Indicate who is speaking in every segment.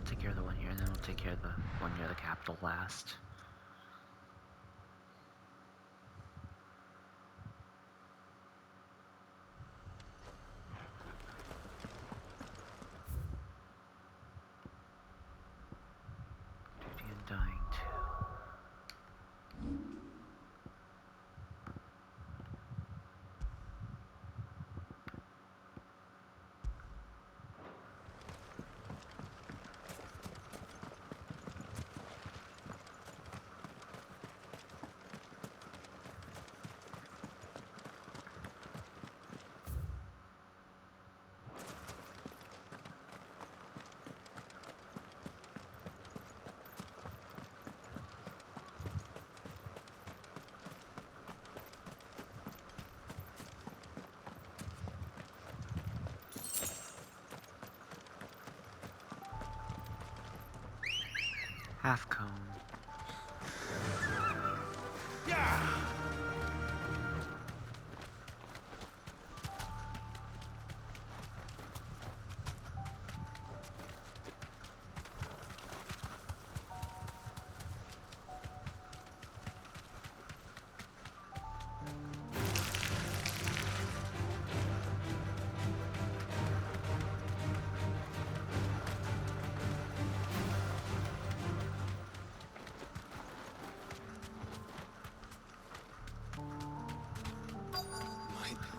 Speaker 1: take care of the one here, and then we'll take care of the one near the capital last. Duty and dying too. Half cone.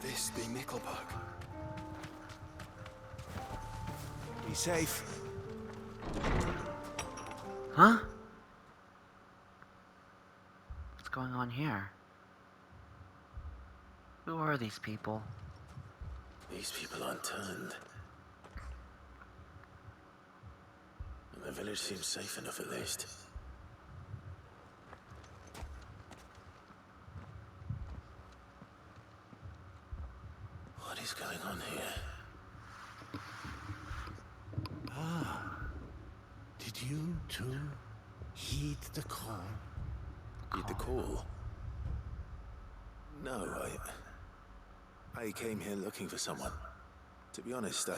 Speaker 2: This be Nickelberg. Be safe.
Speaker 1: Huh? What's going on here? Who are these people?
Speaker 3: These people aren't turned. And the village seems safe enough at least. What is going on here?
Speaker 4: Ah, did you too heed the call?
Speaker 3: Heed the call? No, I came here looking for someone. To be honest,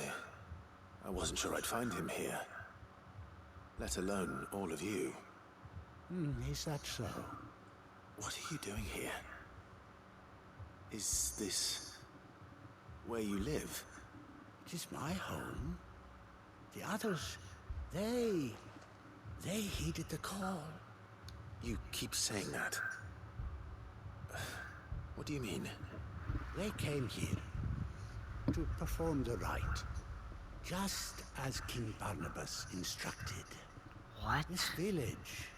Speaker 3: I wasn't sure I'd find him here. Let alone all of you.
Speaker 4: Is that so?
Speaker 3: What are you doing here? Is this where you live?
Speaker 4: It is my home. The others, they heeded the call.
Speaker 3: You keep saying that. What do you mean?
Speaker 4: They came here to perform the rite, just as King Barnabas instructed.
Speaker 1: What?
Speaker 4: This village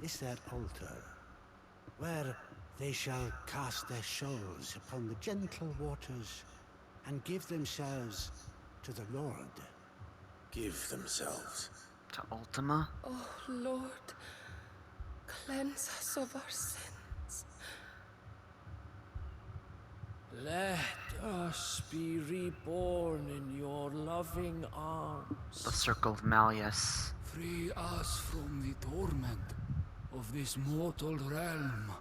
Speaker 4: is their altar, where they shall cast their souls upon the gentle waters and give themselves to the Lord.
Speaker 3: Give themselves.
Speaker 1: To Ultima?
Speaker 5: Oh, Lord, cleanse us of our sins.
Speaker 6: Let us be reborn in your loving arms.
Speaker 1: The Circle of Malleus.
Speaker 7: Free us from the torment of this mortal realm.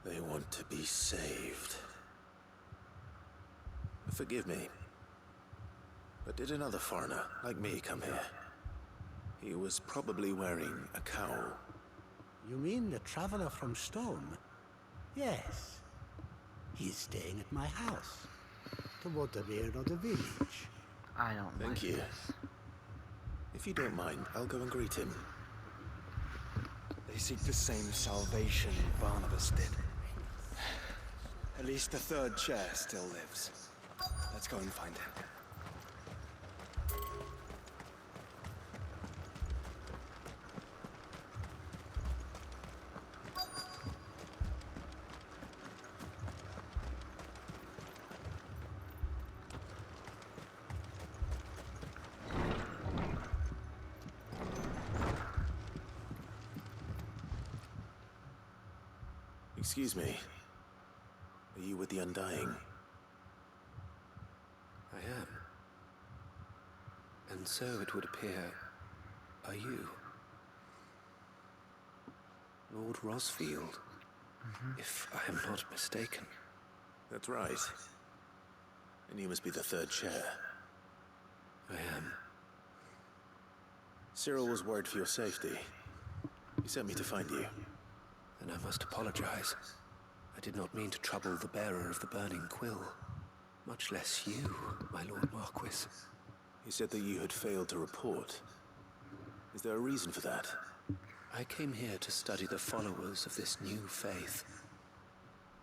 Speaker 3: They want to be saved. Forgive me, but did another foreigner like me come here? He was probably wearing a cowl.
Speaker 4: You mean the traveler from Stone? Yes. He's staying at my house, toward the rear of the village.
Speaker 1: I don't
Speaker 3: Thank
Speaker 1: like
Speaker 3: you.
Speaker 1: this.
Speaker 3: If you don't mind, I'll go and greet him.
Speaker 2: They seek the same salvation Barnabas did. At least the third chair still lives. Let's go and find him.
Speaker 3: Excuse me. Are you with the Undying?
Speaker 8: I am. And so it would appear, are you? Lord Rosfield, if I am not mistaken.
Speaker 3: That's right. And you must be the third chair.
Speaker 8: I am.
Speaker 3: Cyril was worried for your safety. He sent me to find you.
Speaker 8: And I must apologize. I did not mean to trouble the bearer of the burning quill. Much less you, my Lord Marquis.
Speaker 3: He said that you had failed to report. Is there a reason for that?
Speaker 8: I came here to study the followers of this new faith.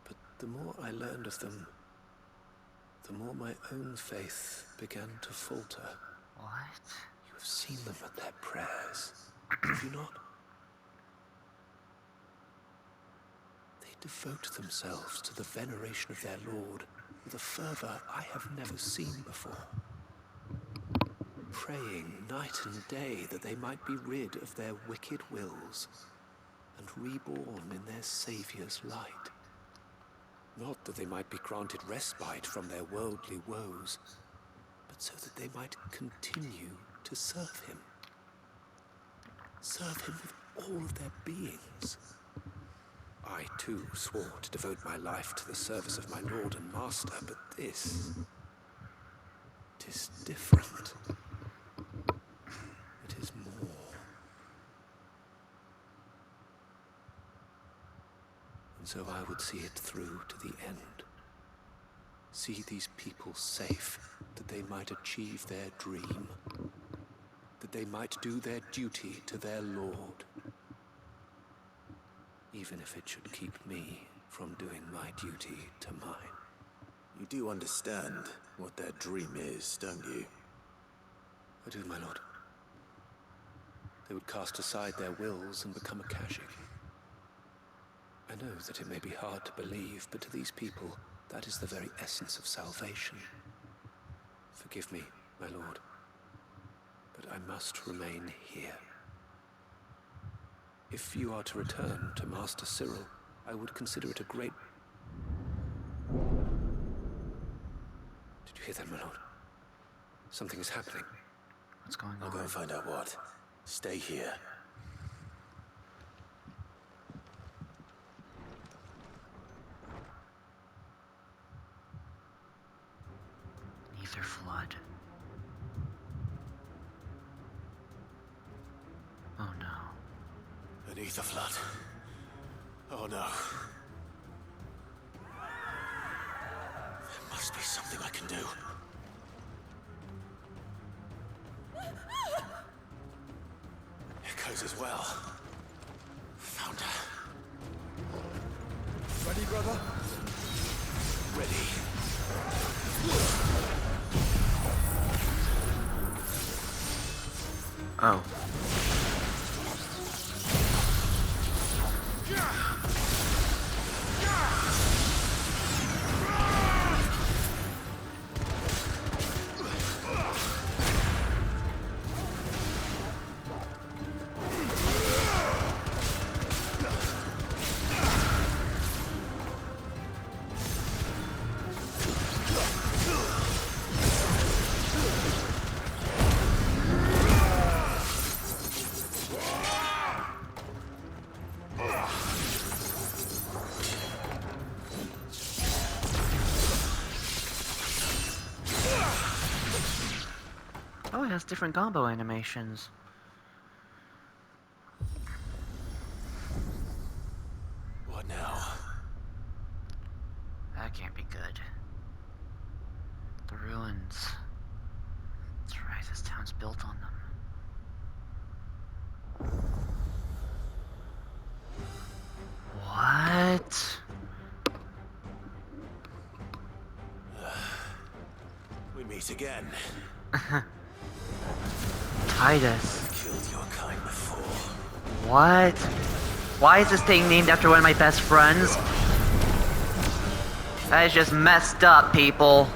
Speaker 8: But the more I learned of them, the more my own faith began to falter.
Speaker 1: What?
Speaker 8: You have seen them at their prayers, have you not? They devote themselves to the veneration of their Lord with a fervor I have never seen before. Praying night and day that they might be rid of their wicked wills and reborn in their Saviour's light. Not that they might be granted respite from their worldly woes, but so that they might continue to serve him. Serve him with all of their beings. I too swore to devote my life to the service of my Lord and Master, but this... it is different. It is more. And so I would see it through to the end. See these people safe, that they might achieve their dream, that they might do their duty to their Lord, even if it should keep me from doing my duty to mine.
Speaker 3: You do understand what their dream is, don't you?
Speaker 8: I do, my lord. They would cast aside their wills and become a Kashik. I know that it may be hard to believe, but to these people, that is the very essence of salvation. Forgive me, my lord, but I must remain here. If you are to return to Master Cyril, I would consider it a great... Did you hear that, my lord? Something is happening.
Speaker 1: What's going
Speaker 3: I'll
Speaker 1: on?
Speaker 3: go and find out what. Stay here.
Speaker 1: Ether flood. Oh no.
Speaker 3: An ether flood. Oh no. There must be something I can do. Echoes as well. Found her.
Speaker 2: Ready, brother?
Speaker 3: Ready.
Speaker 1: Oh. Oh, it has different combo animations.
Speaker 3: What now?
Speaker 1: That can't be good. The ruins. That's right, this town's built on them. What?
Speaker 3: We meet again.
Speaker 1: Titus.
Speaker 3: Killed your kind before.
Speaker 1: What? Why is this thing named after one of my best friends? That is just messed up, people.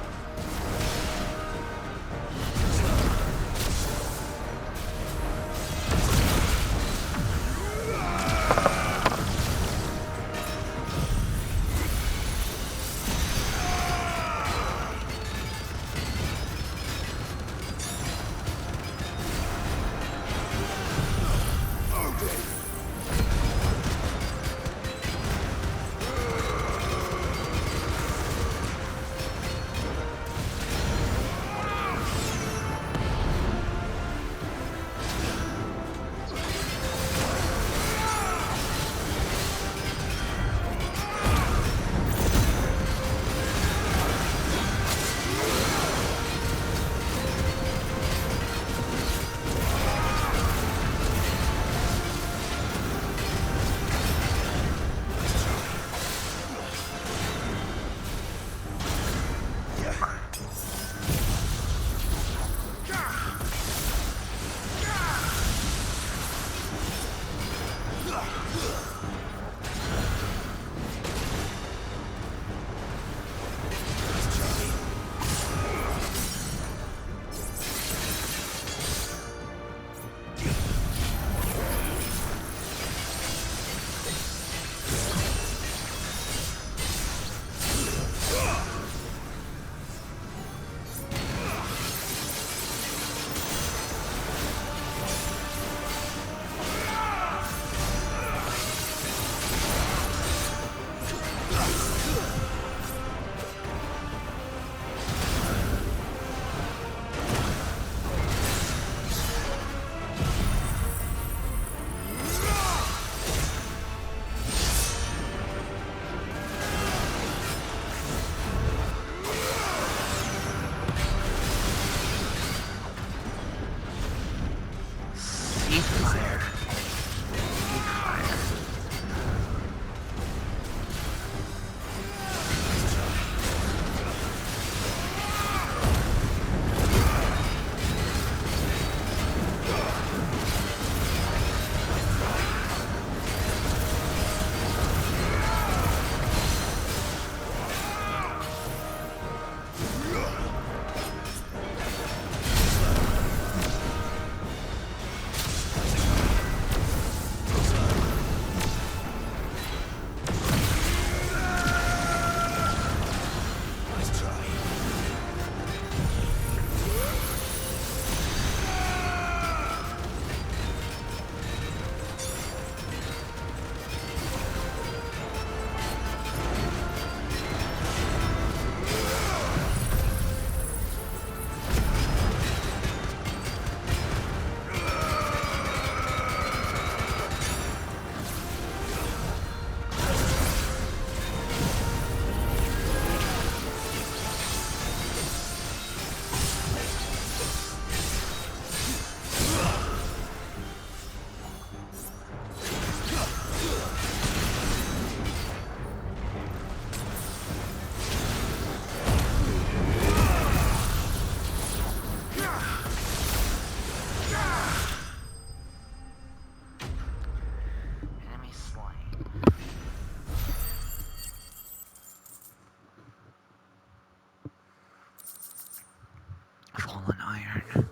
Speaker 1: iron.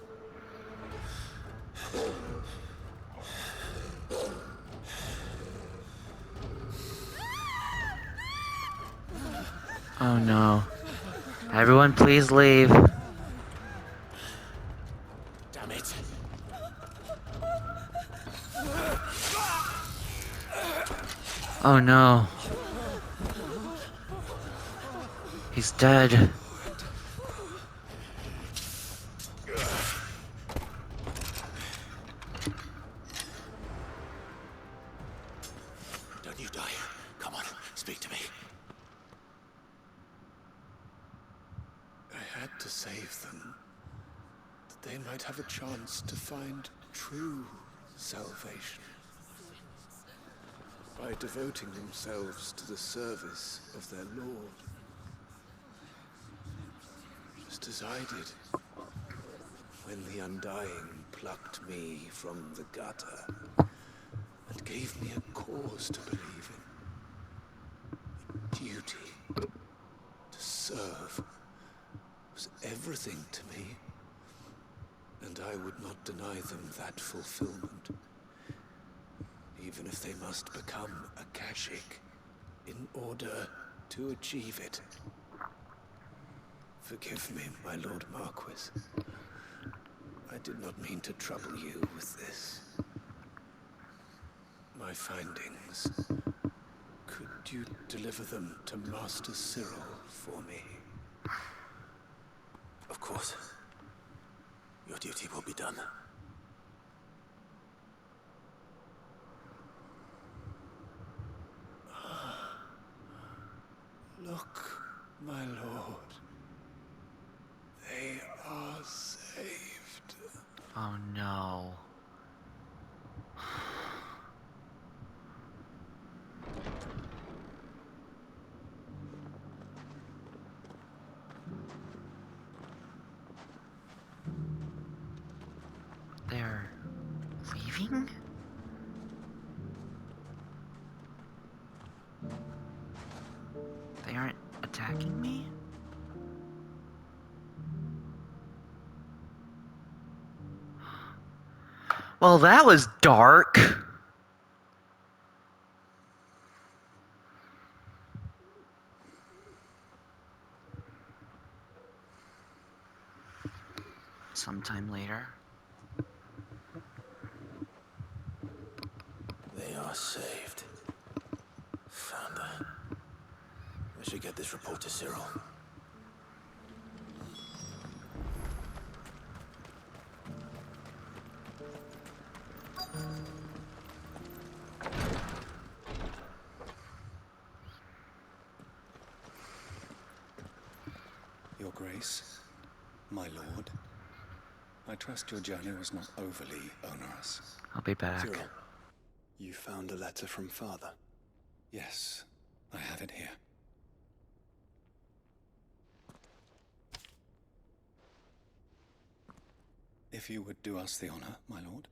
Speaker 1: Oh no. Everyone please leave.
Speaker 3: Damn it.
Speaker 1: Oh no. He's dead.
Speaker 3: Don't you die. Come on, speak to me.
Speaker 8: I had to save them, that they might have a chance to find true salvation. By devoting themselves to the service of their Lord. Just as I did, when the Undying plucked me from the gutter and gave me a cause to believe in. Duty to serve was everything to me, and I would not deny them that fulfillment, even if they must become a Kashik in order to achieve it. Forgive me, my Lord Marquis. I did not mean to trouble you with this. My findings. Could you deliver them to Master Cyril for me?
Speaker 3: Of course. Your duty will be done.
Speaker 8: Look, my lord. They are saved.
Speaker 1: Oh no. They're leaving? They aren't attacking me? Well, that was dark. Sometime later.
Speaker 3: They are saved. Found her. I should get this report to Cyril.
Speaker 9: Your Grace, my lord, I trust your journey was not overly onerous.
Speaker 1: I'll be back.
Speaker 2: Cyril, you found a letter from Father.
Speaker 9: Yes, I have it here. If you would do us the honor, my lord.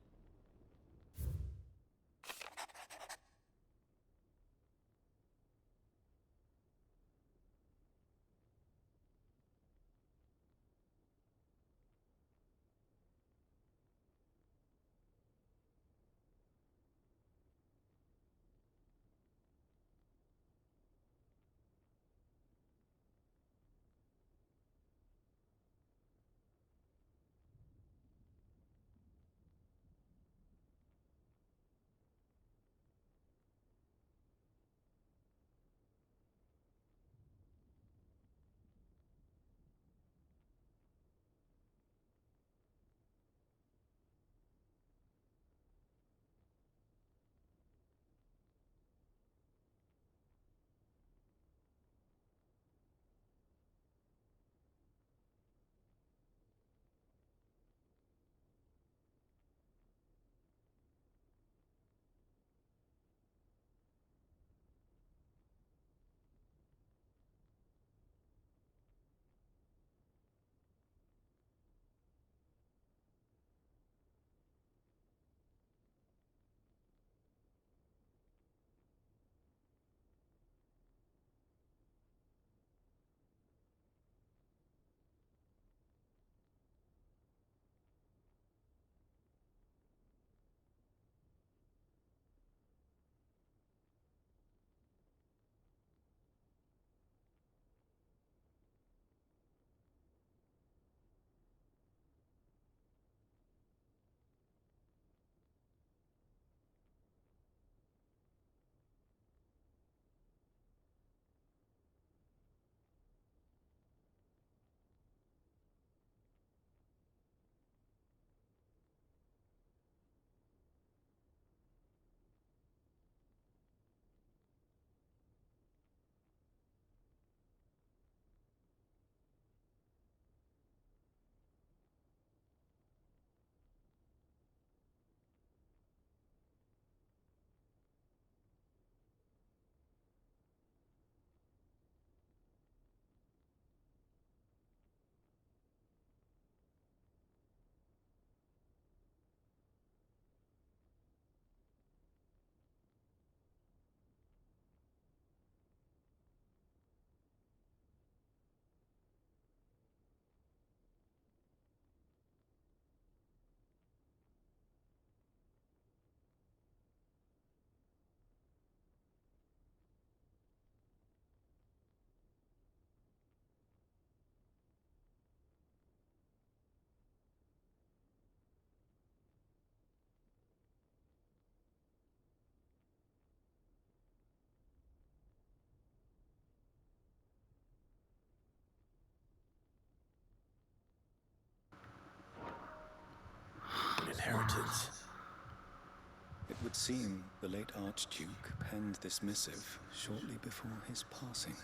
Speaker 9: would seem the late Archduke penned this missive shortly before his passing.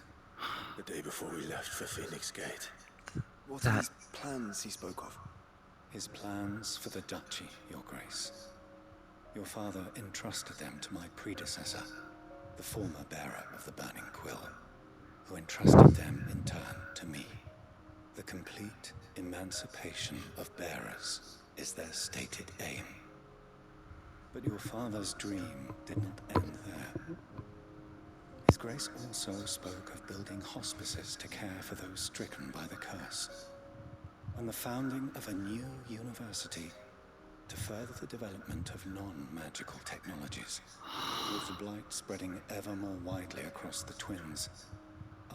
Speaker 3: The day before we left for Phoenix Gate.
Speaker 2: What are these plans he spoke of?
Speaker 9: His plans for the duchy, Your Grace. Your father entrusted them to my predecessor, the former bearer of the Burning Quill, who entrusted them in turn to me. The complete emancipation of bearers is their stated aim. But your father's dream did not end there. His Grace also spoke of building hospices to care for those stricken by the curse, and the founding of a new university to further the development of non-magical technologies. With the blight spreading ever more widely across the twins,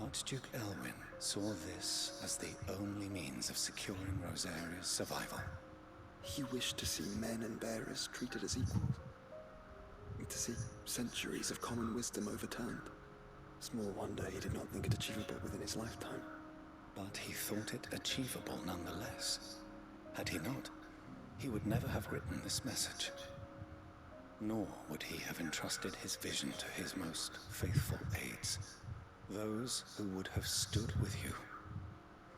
Speaker 9: Archduke Elwyn saw this as the only means of securing Rosaria's survival.
Speaker 2: He wished to see men and bearers treated as equals. To see centuries of common wisdom overturned. Small wonder he did not think it achievable within his lifetime.
Speaker 9: But he thought it achievable nonetheless. Had he not, he would never have written this message. Nor would he have entrusted his vision to his most faithful aides, those who would have stood with you,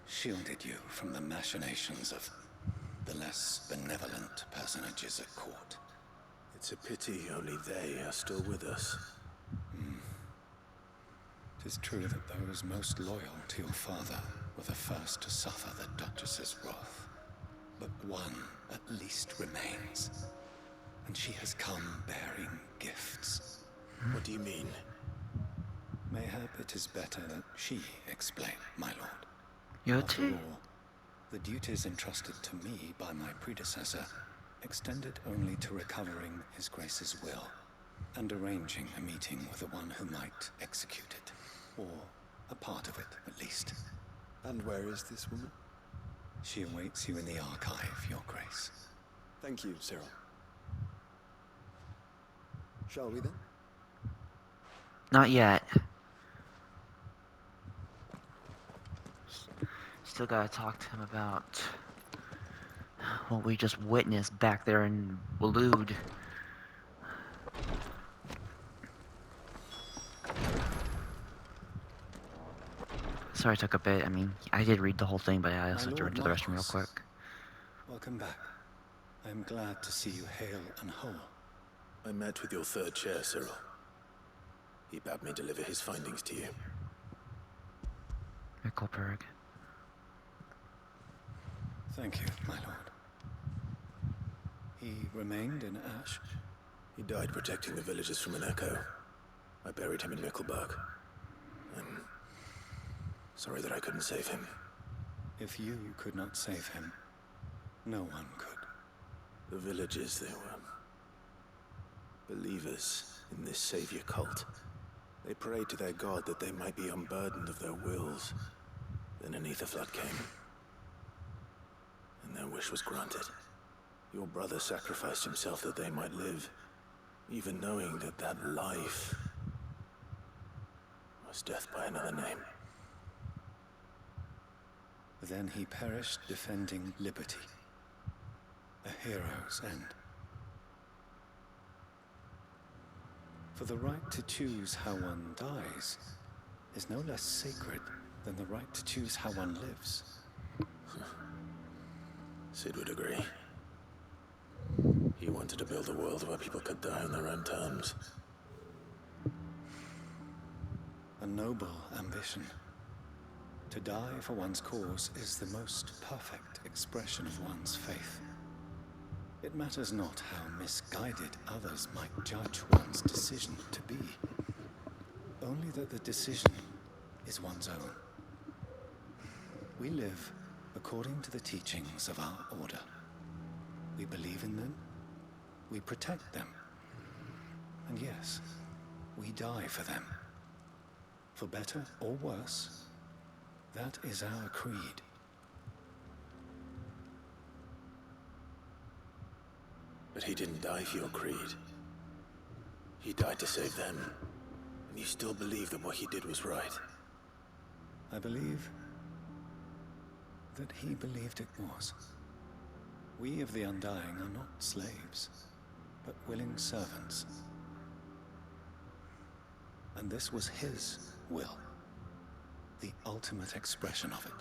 Speaker 9: shielded you from the machinations of the less benevolent personages at court.
Speaker 3: It's a pity only they are still with us.
Speaker 9: 'Tis true that those most loyal to your father were the first to suffer the Duchess's wrath. But one at least remains, and she has come bearing gifts.
Speaker 3: What do you mean?
Speaker 9: Mayhap it is better that she explain, my lord.
Speaker 1: Yoti?
Speaker 9: After all, the duties entrusted to me by my predecessor extended only to recovering His Grace's will and arranging a meeting with the one who might execute it, or a part of it at least.
Speaker 2: And where is this woman?
Speaker 9: She awaits you in the archive, Your Grace.
Speaker 2: Thank you, Cyril. Shall we then?
Speaker 1: Not yet. Still gotta talk to him about what we just witnessed back there in Waloed. Sorry it took a bit. I mean, I did read the whole thing, but I also had to run to the restroom real quick.
Speaker 9: Welcome back. I am glad to see you hale and whole.
Speaker 3: I met with your third chair, Cyril. He bade me deliver his findings to you.
Speaker 1: Mickelberg.
Speaker 9: Thank you, my lord. He remained in Ash?
Speaker 3: He died protecting the villagers from an echo. I buried him in Mickelberg. I'm sorry that I couldn't save him.
Speaker 9: If you could not save him, no one could.
Speaker 3: The villagers, they were believers in this savior cult. They prayed to their god that they might be unburdened of their wills. Then an ether flood came, and their wish was granted. Your brother sacrificed himself that they might live, even knowing that that life was death by another name.
Speaker 9: Then he perished defending liberty. A hero's end. For the right to choose how one dies is no less sacred than the right to choose how one lives.
Speaker 3: Sid would agree. He wanted to build a world where people could die on their own terms.
Speaker 9: A noble ambition. To die for one's cause is the most perfect expression of one's faith. It matters not how misguided others might judge one's decision to be. Only that the decision is one's own. We live according to the teachings of our order. We believe in them, we protect them, and yes, we die for them. For better or worse, that is our creed.
Speaker 3: But he didn't die for your creed. He died to save them. And you still believe that what he did was right.
Speaker 9: I believe that he believed it was. We of the Undying are not slaves, but willing servants. And this was his will, the ultimate expression of it.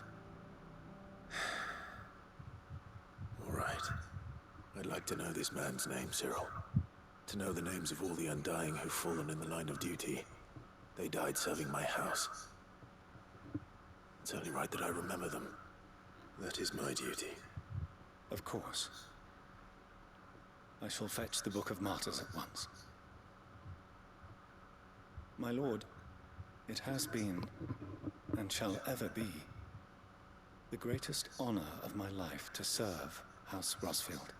Speaker 3: All right. I'd like to know this man's name, Cyril. To know the names of all the Undying who've fallen in the line of duty. They died serving my house. It's only right that I remember them. That is my duty.
Speaker 9: Of course. I shall fetch the Book of Martyrs at once. My lord, it has been, and shall ever be, the greatest honor of my life to serve House Rosfield.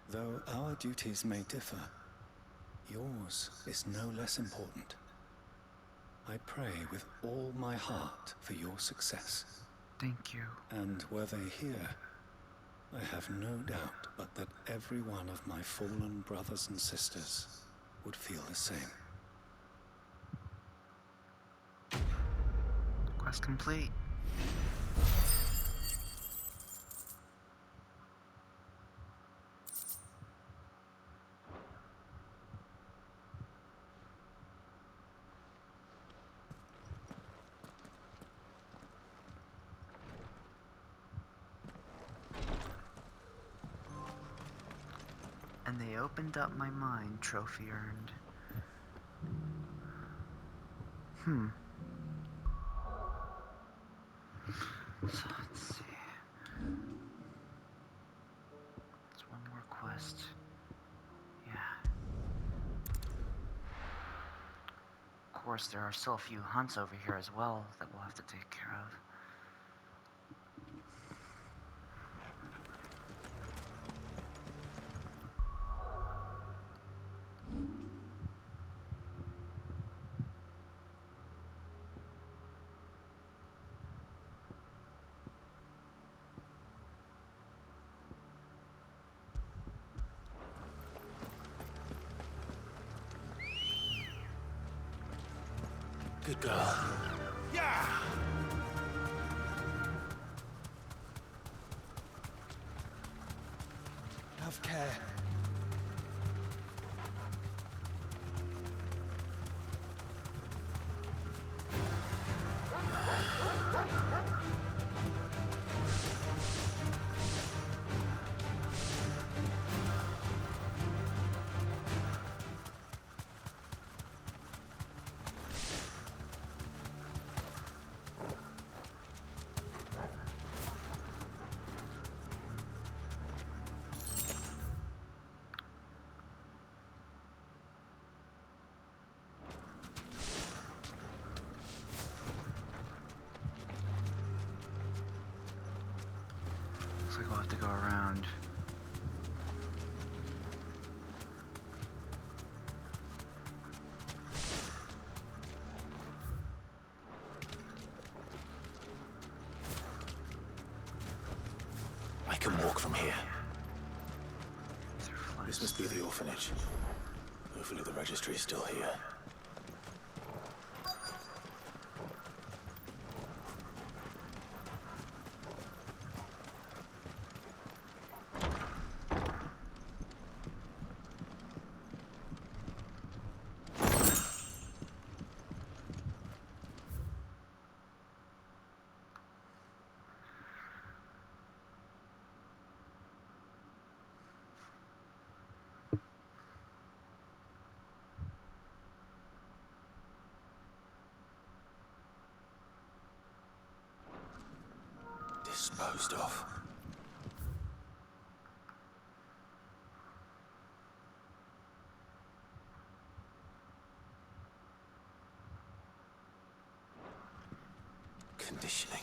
Speaker 9: Though our duties may differ, yours is no less important. I pray with all my heart for your success.
Speaker 1: Thank you.
Speaker 9: And were they here, I have no doubt but that every one of my fallen brothers and sisters would feel the same.
Speaker 1: Quest complete. And they opened up my mind, trophy earned. So let's see. It's one more quest. Yeah. Of course, there are still a few hunts over here as well that we'll have to take care of.
Speaker 3: Good girl.
Speaker 6: Yeah! Have care.
Speaker 1: Looks like we'll have to go around.
Speaker 3: I can walk from here.
Speaker 1: Through flights.
Speaker 3: This must be the orphanage. Hopefully the registry is still here. Disposed of. Conditioning.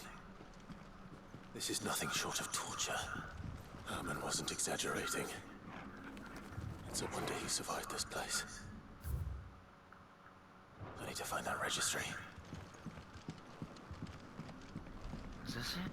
Speaker 3: This is nothing short of torture. Herman wasn't exaggerating. It's a wonder he survived this place. I need to find that registry.
Speaker 1: Is this it?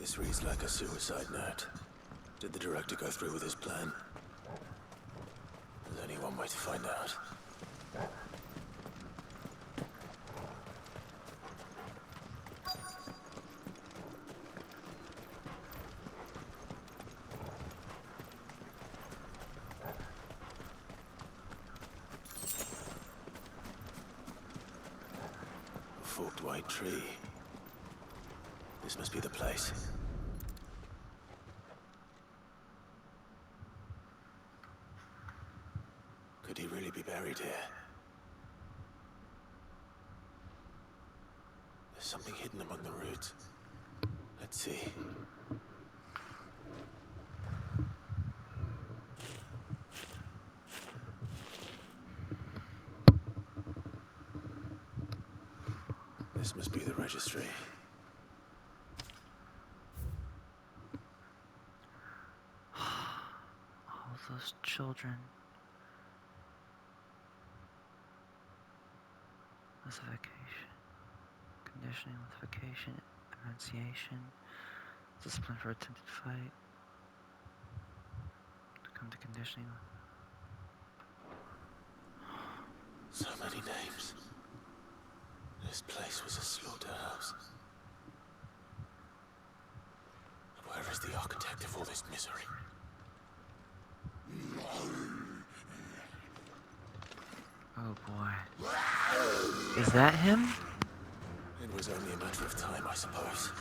Speaker 3: This reads like a suicide note. Did the director go through with his plan? There's only one way to find out. A forked white tree. This must be the place. Could he really be buried here? There's something hidden among the roots. Let's see. This must be the registry.
Speaker 1: All those children. Lithification. Conditioning, lithification, enunciation. Discipline for attempted fight. Come to conditioning.
Speaker 3: So many names. This place was a slaughterhouse. And where is the architect of all this misery?
Speaker 1: Oh boy. Is that him?
Speaker 3: It was only a matter of time, I suppose.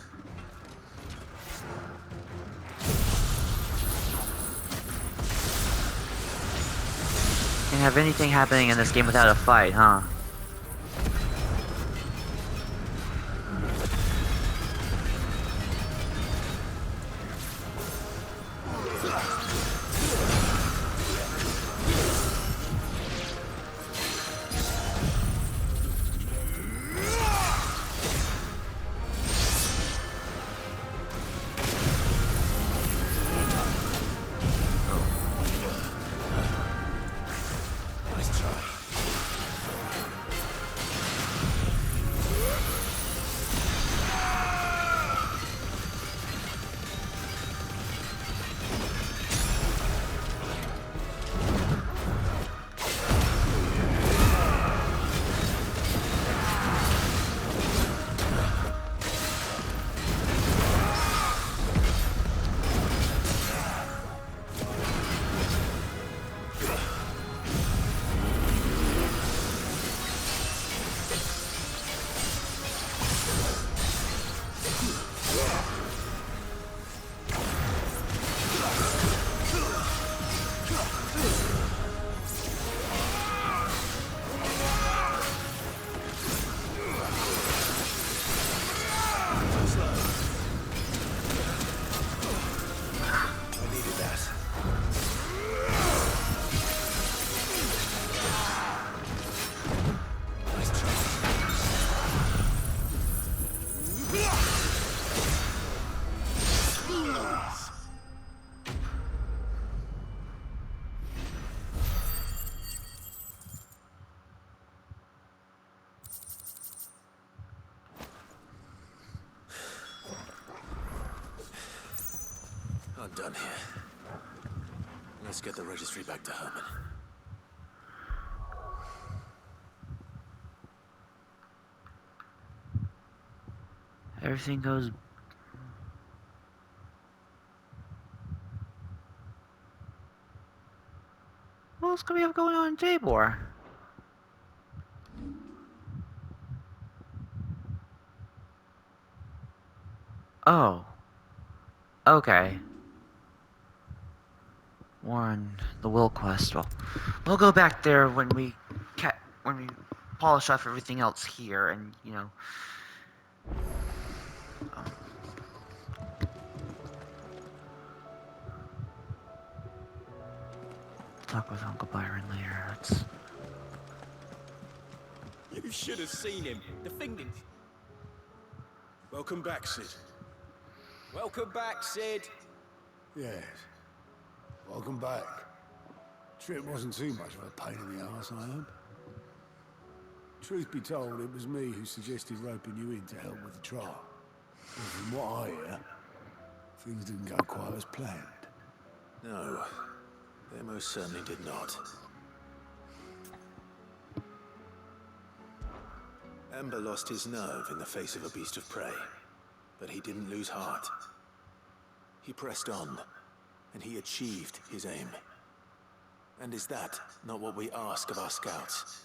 Speaker 1: Can't have anything happening in this game without a fight, huh?
Speaker 3: Nice try. I'm done here. Let's get the registry back to Herman.
Speaker 1: Everything goes... What else could we have going on in Tabor? Oh. Okay. Warren, the will quest. Well, we'll go back there when we polish off everything else here, and you know. Talk with Uncle Byron later. Let's...
Speaker 10: You should have seen him. The thing.
Speaker 6: Welcome back, Sid.
Speaker 10: Welcome back, Sid.
Speaker 11: Yes. Welcome back. Trip wasn't too much of a pain in the arse, I hope. Truth be told, it was me who suggested roping you in to help with the trial. And from what I hear, Things didn't go quite as planned.
Speaker 3: No, they most certainly did not. Ember lost his nerve in the face of a beast of prey, but he didn't lose heart. He pressed on, and he achieved his aim. And is that not what we ask of our scouts?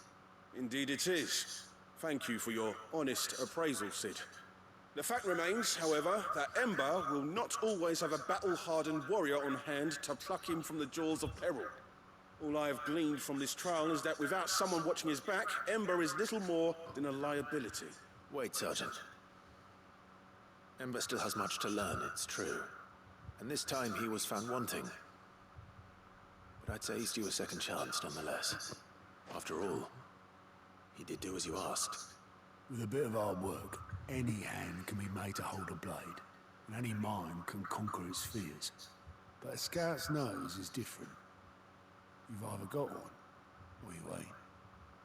Speaker 6: Indeed it is. Thank you for your honest appraisal, Sid. The fact remains, however, that Ember will not always have a battle-hardened warrior on hand to pluck him from the jaws of peril. All I have gleaned from this trial is that without someone watching his back, Ember is little more than a liability.
Speaker 3: Wait, Sergeant. Ember still has much to learn, it's true. And this time he was found wanting. But I'd say he's due a second chance, nonetheless. After all, he did do as you asked.
Speaker 11: With a bit of hard work, any hand can be made to hold a blade, and any mind can conquer its fears. But a scout's nose is different. You've either got one, or you ain't.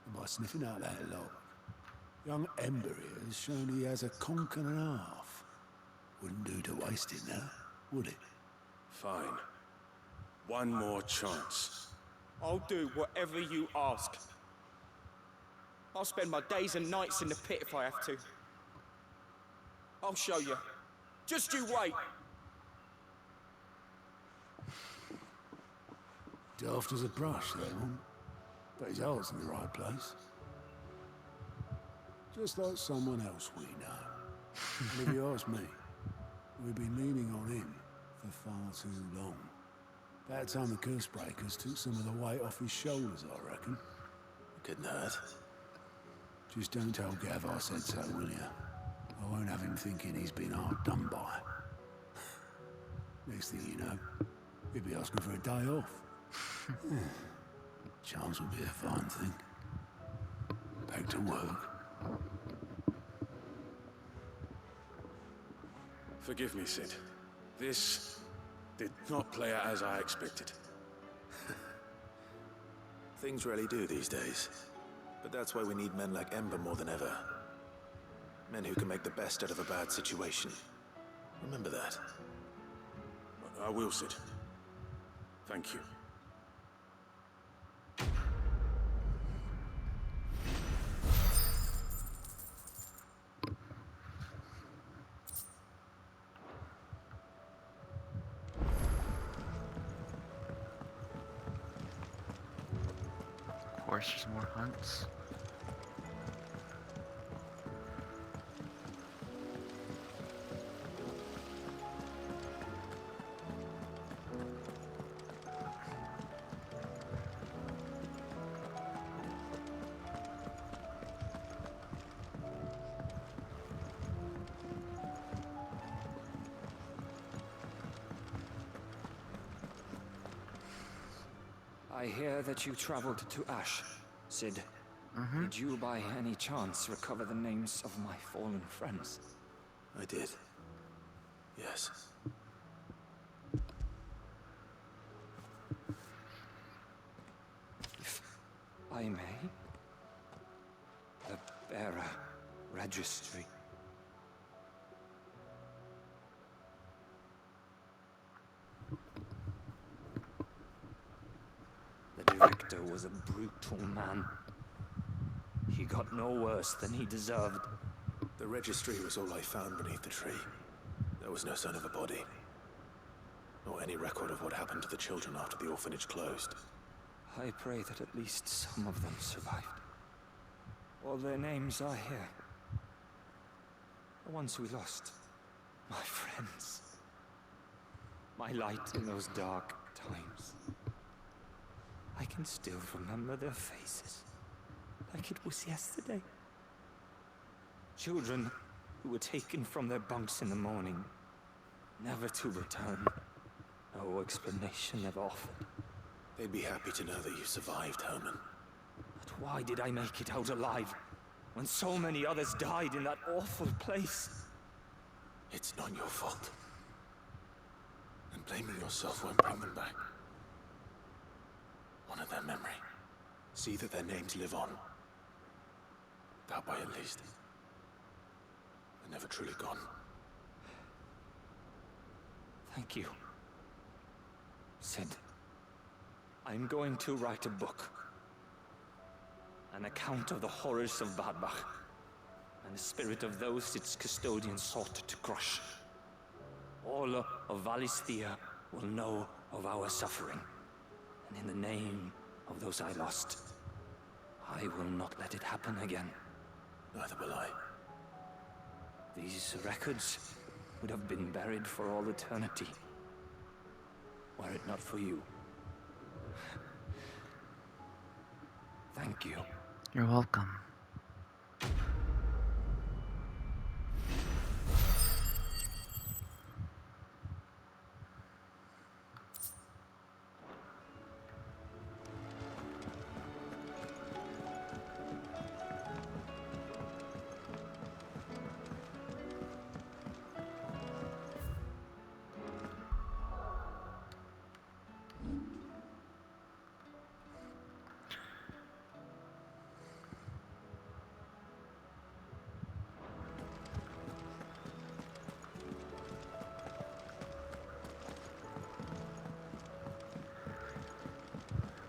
Speaker 11: And by sniffing out that lock, young Ember here has shown he has a conk and a half. Wouldn't do to waste it now, would it?
Speaker 6: Fine. One more chance.
Speaker 10: I'll do whatever you ask. I'll spend my days and nights in the pit if I have to. I'll show you. Just you wait.
Speaker 11: Daft as a brush, that one. But his heart's in the right place. Just like someone else we know. And if you ask me, we've been leaning on him for far too long. About time the Cursebreakers took some of the weight off his shoulders, I reckon.
Speaker 3: Couldn't hurt.
Speaker 11: Just don't tell Gav I said so, will you? I won't have him thinking he's been hard done by. Next thing you know, he'll be asking for a day off. Chance would be a fine thing. Back to work.
Speaker 6: Forgive me, Sid. This did not play out as I expected.
Speaker 3: Things really do these days. But that's why we need men like Ember more than ever. Men who can make the best out of a bad situation. Remember that.
Speaker 6: I will, Sid. Thank you.
Speaker 1: Of course, there's more hunts.
Speaker 7: I hear that you traveled to Ash, Sid. Did you by any chance recover the names of my fallen friends?
Speaker 3: I did. Yes.
Speaker 7: If I may? The bearer registry. The director was a brutal man. He got no worse than he deserved.
Speaker 3: The registry was all I found beneath the tree. There was no sign of a body. Nor any record of what happened to the children after the orphanage closed.
Speaker 7: I pray that at least some of them survived. All their names are here. The ones we lost. My friends. My light in those dark times. I can still remember their faces. Like it was yesterday. Children who were taken from their bunks in the morning, never to return. No explanation ever offered.
Speaker 3: They'd be happy to know that you survived, Herman.
Speaker 7: But why did I make it out alive, when so many others died in that awful place?
Speaker 3: It's not your fault. And blaming yourself won't bring them back. Honor their memory. See that their names live on. That way, at least. They're never truly gone.
Speaker 7: Thank you. Sid, I'm going to write a book. An account of the horrors of Barbach, and the spirit of those its custodians sought to crush. All of Valisthea will know of our suffering, and in the name of those I lost, I will not let it happen again.
Speaker 3: Neither will I.
Speaker 7: These records would have been buried for all eternity, were it not for you. Thank you.
Speaker 1: You're welcome.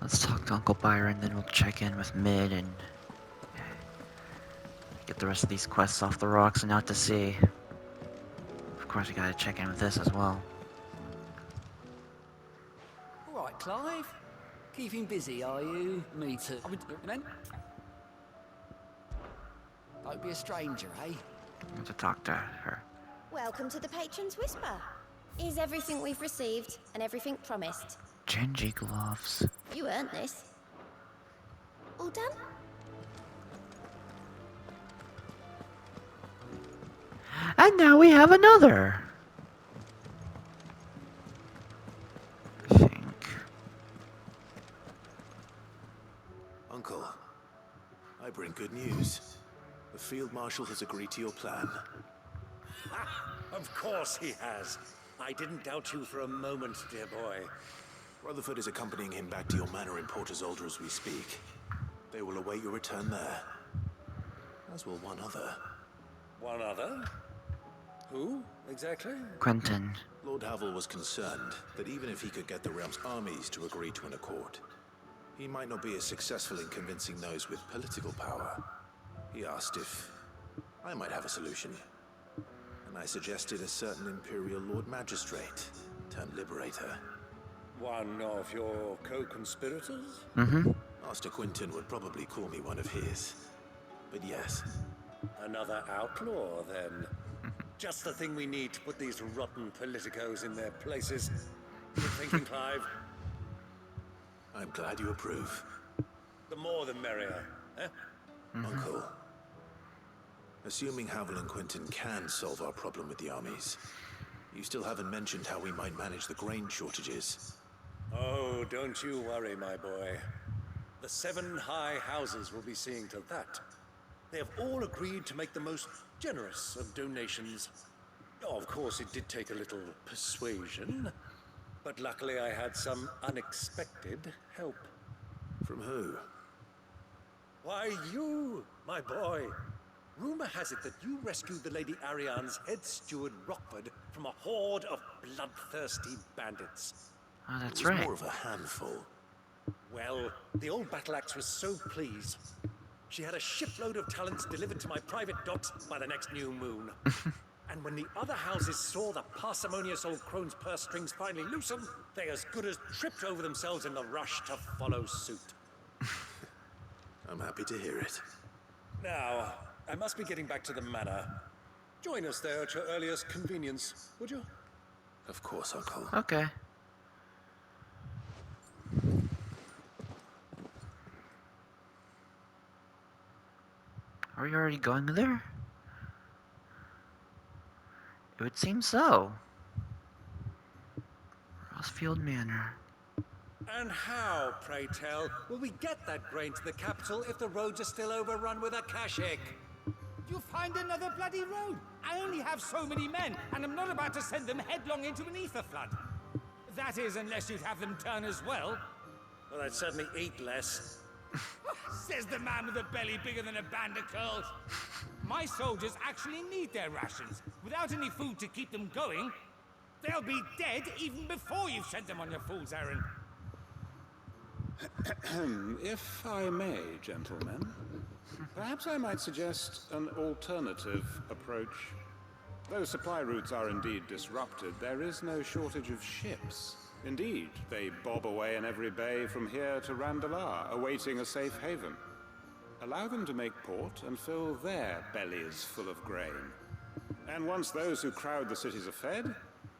Speaker 1: Let's talk to Uncle Byron, then we'll check in with Mid and get the rest of these quests off the rocks and out to sea. Of course, we gotta check in with this as well.
Speaker 12: All right, Clive. Keeping busy, are you? Me too. I would, then. Don't be a stranger, eh?
Speaker 1: I want to talk to her.
Speaker 13: Welcome to the Patron's Whisper. Is everything we've received and everything promised?
Speaker 1: Gingy gloves.
Speaker 13: You earned this. All done?
Speaker 1: And now we have another. I think.
Speaker 3: Uncle, I bring good news. The Field Marshal has agreed to your plan.
Speaker 14: Of course he has. I didn't doubt you for a moment, dear boy.
Speaker 3: Rutherford is accompanying him back to your manor in Port Isolde as we speak. They will await your return there. As will one other.
Speaker 14: One other? Who, exactly?
Speaker 1: Quentin.
Speaker 3: Lord Havel was concerned that even if he could get the realm's armies to agree to an accord, he might not be as successful in convincing those with political power. He asked if I might have a solution. And I suggested a certain Imperial Lord Magistrate turned Liberator.
Speaker 14: One of your co-conspirators?
Speaker 1: Mm-hmm.
Speaker 3: Master Quentin would probably call me one of his. But yes.
Speaker 14: Another outlaw, then. Just the thing we need to put these rotten politicos in their places. Good thinking, Clive.
Speaker 3: I'm glad you approve.
Speaker 14: The more the merrier, eh?
Speaker 3: Uncle, assuming Havel and Quentin can solve our problem with the armies, you still haven't mentioned how we might manage the grain shortages.
Speaker 14: Oh, don't you worry, my boy. The 7 high houses will be seeing to that. They have all agreed to make the most generous of donations. Oh, of course, it did take a little persuasion, but luckily I had some unexpected help.
Speaker 3: From who?
Speaker 14: Why, you, my boy. Rumor has it that you rescued the Lady Ariane's head steward Rockford from a horde of bloodthirsty bandits.
Speaker 1: Oh, that's
Speaker 3: it was
Speaker 1: right.
Speaker 3: More of a handful.
Speaker 14: Well, the old battle axe was so pleased. She had a shipload of talents delivered to my private docks by the next new moon. And when the other houses saw the parsimonious old crone's purse strings finally loosen, they as good as tripped over themselves in the rush to follow suit.
Speaker 3: I'm happy to hear it.
Speaker 14: Now, I must be getting back to the manor. Join us there at your earliest convenience, would you?
Speaker 3: Of course, Uncle.
Speaker 1: Okay. Are we already going there? It would seem so. Rossfield Manor.
Speaker 14: And how, pray tell, will we get that grain to the capital if the roads are still overrun with akashic?
Speaker 10: You'll find another bloody road. I only have so many men, and I'm not about to send them headlong into an ether flood. That is, unless you'd have them turn as well.
Speaker 14: Well, I'd certainly eat less.
Speaker 10: Says the man with a belly bigger than a band of curls. My soldiers actually need their rations. Without any food to keep them going,
Speaker 15: They'll be dead even before you've sent them on your fool's errand.
Speaker 6: If I may, gentlemen, perhaps I might suggest an alternative approach. Though supply routes are indeed disrupted, there is no shortage of ships. Indeed, they bob away in every bay from here to Randalar, awaiting a safe haven. Allow them to make port and fill their bellies full of grain. And once those who crowd the cities are fed,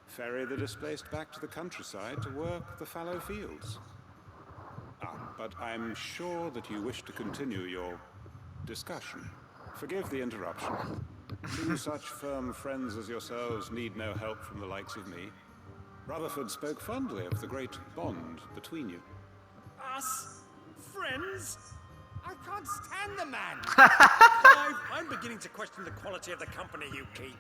Speaker 6: ferry the displaced back to the countryside to work the fallow fields. But I'm sure that you wish to continue your discussion. Forgive the interruption. Two such firm friends as yourselves need no help from the likes of me. Rutherford spoke fondly of the great bond between you.
Speaker 15: Us? Friends? I can't stand the man!
Speaker 14: Clive, I'm beginning to question the quality of the company you keep.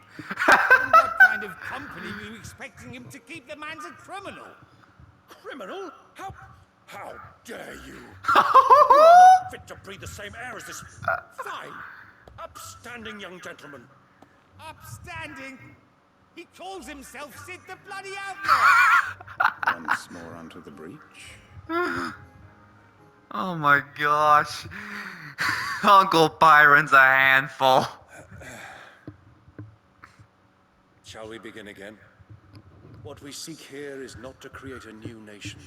Speaker 15: And what kind of company were you expecting him to keep? The man's a criminal!
Speaker 14: Criminal? How dare you? You are not fit to breathe the same air as this fine, upstanding young gentleman.
Speaker 15: Upstanding? He calls himself Sid the Bloody Outlaw!
Speaker 6: Once more onto the breach.
Speaker 1: Oh my gosh. Uncle Byron's a handful.
Speaker 14: Shall we begin again? What we seek here is not to create a new nation,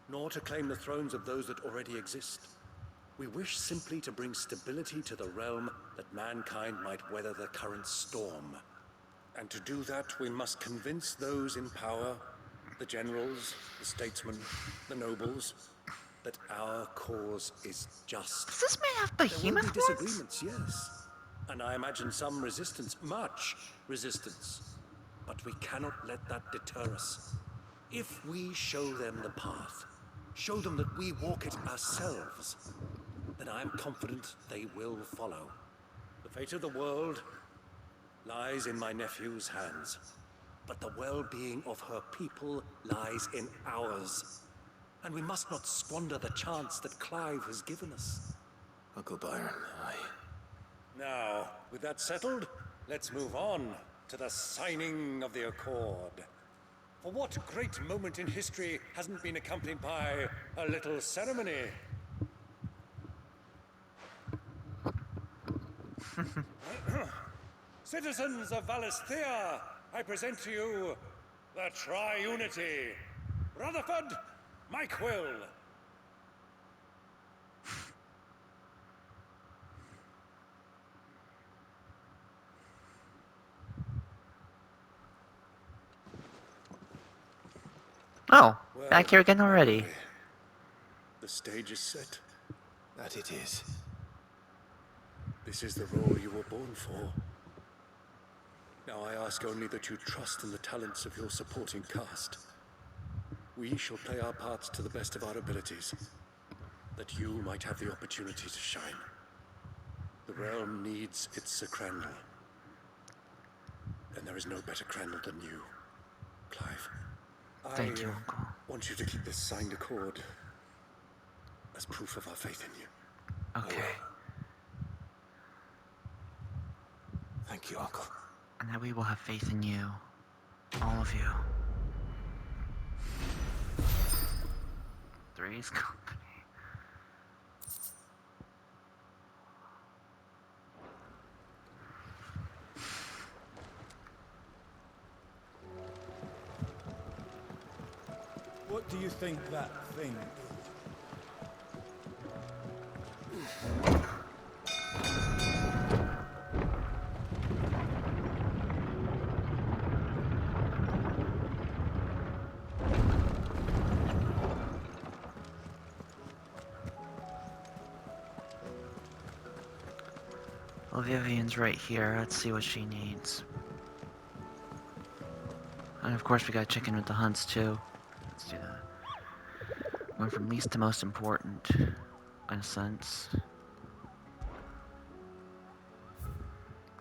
Speaker 14: nor to claim the thrones of those that already exist. We wish simply to bring stability to the realm that mankind might weather the current storm. And to do that, we must convince those in power, the generals, the statesmen, the nobles, that our cause is just.
Speaker 1: Does this man have
Speaker 14: There will
Speaker 1: behemoth
Speaker 14: be
Speaker 1: horns?
Speaker 14: disagreements, yes. And I imagine some resistance, much resistance. But we cannot let that deter us. If we show them the path, show them that we walk it ourselves, then I am confident they will follow. The fate of the world lies in my nephew's hands, but the well-being of her people lies in ours. And we must not squander the chance that Clive has given us.
Speaker 3: Uncle Byron,
Speaker 14: Now, with that settled, let's move on to the signing of the Accord. For what great moment in history hasn't been accompanied by a little ceremony? Citizens of Valisthea, I present to you the Triunity. Rutherford, Mike Will.
Speaker 1: Oh, back here again already.
Speaker 14: The stage is set.
Speaker 3: that it is.
Speaker 14: This is the role you were born for. Now I ask only that you trust in the talents of your supporting cast. We shall play our parts to the best of our abilities, that you might have the opportunity to shine. The realm needs its Sir Crandall. And there is no better Crandall than you, Clive.
Speaker 1: Thank you, Uncle.
Speaker 14: I want you to keep this signed accord as proof of our faith in you.
Speaker 1: Okay.
Speaker 3: Thank you, Uncle.
Speaker 1: And that we will have faith in you. All of you. Three's company.
Speaker 15: What do you think that thing is?
Speaker 1: Well, Vivian's right here. Let's see what she needs. And of course we gotta check in with the Hunts too. Let's do that. Going from least to most important, in a sense.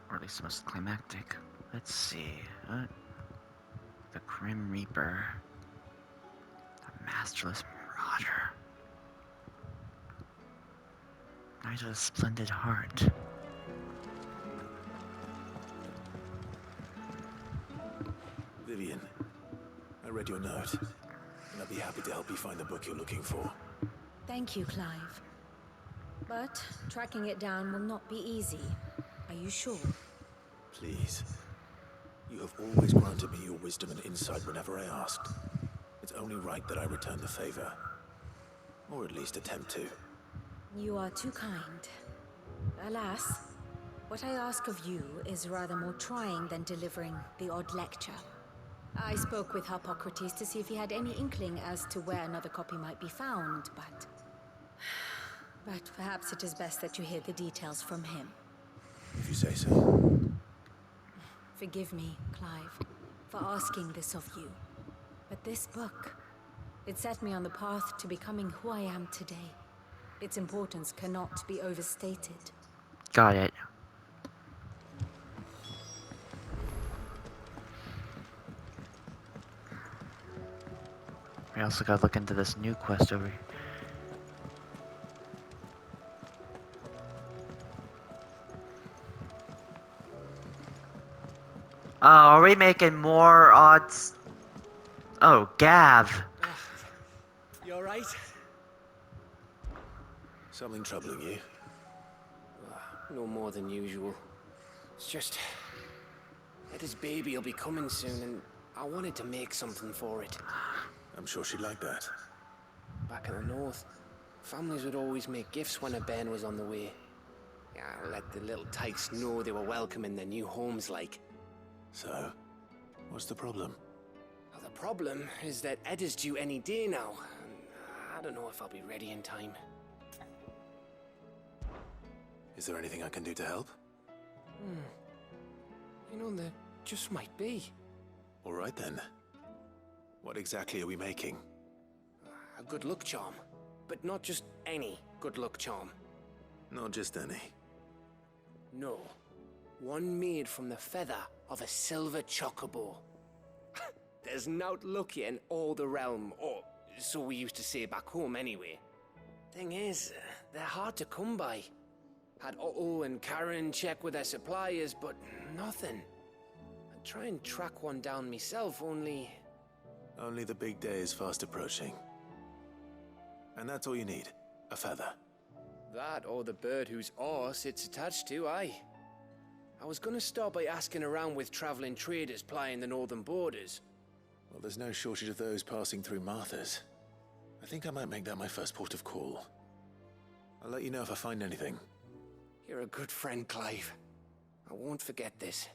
Speaker 1: Or at least the most climactic. Let's see. The Grim Reaper. The Masterless Marauder. Knight of the Splendid Heart.
Speaker 3: Vivian, read your note, and I'd be happy to help you find the book you're looking for.
Speaker 16: Thank you, Clive. But tracking it down will not be easy. Are you sure?
Speaker 3: Please. You have always granted me your wisdom and insight whenever I asked. It's only right that I return the favor. Or at least attempt to.
Speaker 16: You are too kind. Alas, what I ask of you is rather more trying than delivering the odd lecture. I spoke with Hippocrates to see if he had any inkling as to where another copy might be found, but perhaps it is best that you hear the details from him.
Speaker 3: If you say so.
Speaker 16: Forgive me, Clive, for asking this of you. But this book, it set me on the path to becoming who I am today. Its importance cannot be overstated.
Speaker 1: Got it. We also gotta look into this new quest over here. Oh, are we making more odds? Oh, Gav.
Speaker 8: You alright?
Speaker 3: Something troubling you?
Speaker 8: No more than usual. It's just... Eda's baby will be coming soon, and I wanted to make something for it.
Speaker 3: I'm sure she'd like that.
Speaker 8: Back in the north, families would always make gifts when a bairn was on the way. Yeah, let the little tykes know they were welcome in their new homes, like.
Speaker 3: So, what's the problem?
Speaker 8: Well, the problem is that Eda's due any day now, and I don't know if I'll be ready in time.
Speaker 3: Is there anything I can do to help?
Speaker 8: You know, there just might be.
Speaker 3: All right then. What exactly are we making?
Speaker 8: A good luck charm. But not just any good luck charm.
Speaker 3: Not just any.
Speaker 8: No. One made from the feather of a silver chocobo. There's naught luckier in all the realm, or so we used to say back home anyway. Thing is, they're hard to come by. Had Otto and Karen check with their suppliers, but nothing. I'd try and track one down myself, only...
Speaker 3: Only the big day is fast approaching. And that's all you need, a feather.
Speaker 8: That or the bird whose horse it's attached to, aye. I was gonna start by asking around with traveling traders plying the northern borders.
Speaker 3: Well, there's no shortage of those passing through Martha's. I think I might make that my first port of call. I'll let you know if I find anything.
Speaker 8: You're a good friend, Clive. I won't forget this.